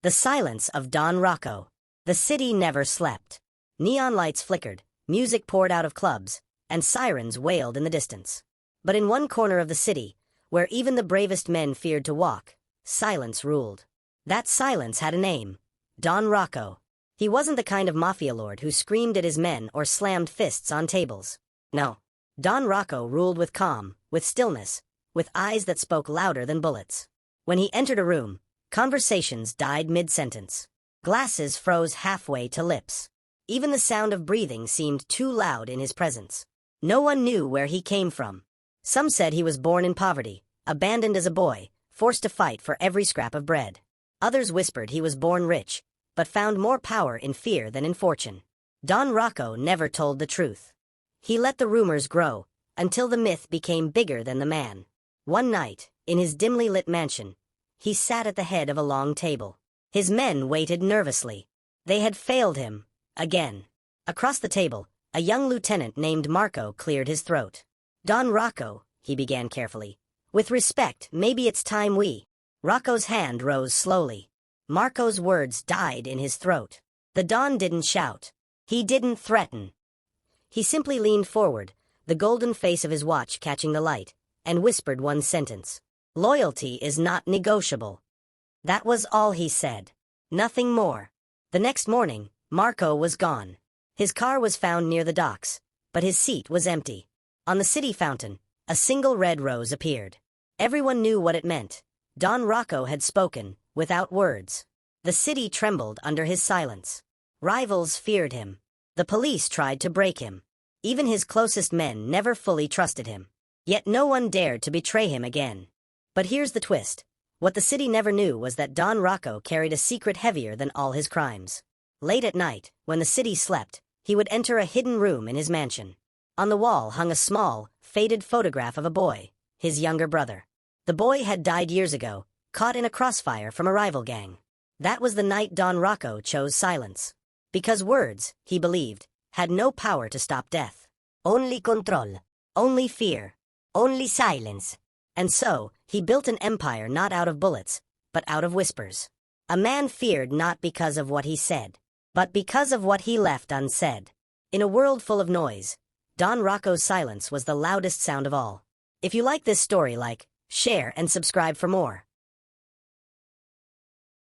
The silence of Don Rocco. The city never slept. Neon lights flickered, music poured out of clubs, and sirens wailed in the distance. But in one corner of the city, where even the bravest men feared to walk, silence ruled. That silence had a name: Don Rocco. He wasn't the kind of mafia lord who screamed at his men or slammed fists on tables. No. Don Rocco ruled with calm, with stillness, with eyes that spoke louder than bullets. When he entered a room, conversations died mid-sentence. Glasses froze halfway to lips. Even the sound of breathing seemed too loud in his presence. No one knew where he came from. Some said he was born in poverty, abandoned as a boy, forced to fight for every scrap of bread. Others whispered he was born rich, but found more power in fear than in fortune. Don Rocco never told the truth. He let the rumors grow, until the myth became bigger than the man. One night, in his dimly lit mansion, he sat at the head of a long table. His men waited nervously. They had failed him, again. Across the table, a young lieutenant named Marco cleared his throat. "Don Rocco," he began carefully. "With respect, maybe it's time we—" Rocco's hand rose slowly. Marco's words died in his throat. The Don didn't shout. He didn't threaten. He simply leaned forward, the golden face of his watch catching the light, and whispered one sentence: "Loyalty is not negotiable." That was all he said. Nothing more. The next morning, Marco was gone. His car was found near the docks, but his seat was empty. On the city fountain, a single red rose appeared. Everyone knew what it meant. Don Rocco had spoken, without words. The city trembled under his silence. Rivals feared him. The police tried to break him. Even his closest men never fully trusted him. Yet no one dared to betray him again. But here's the twist. What the city never knew was that Don Rocco carried a secret heavier than all his crimes. Late at night, when the city slept, he would enter a hidden room in his mansion. On the wall hung a small, faded photograph of a boy, his younger brother. The boy had died years ago, caught in a crossfire from a rival gang. That was the night Don Rocco chose silence. Because words, he believed, had no power to stop death. Only control. Only fear. Only silence. And so, he built an empire not out of bullets, but out of whispers. A man feared not because of what he said, but because of what he left unsaid. In a world full of noise, Don Rocco's silence was the loudest sound of all. If you like this story, like, share, and subscribe for more.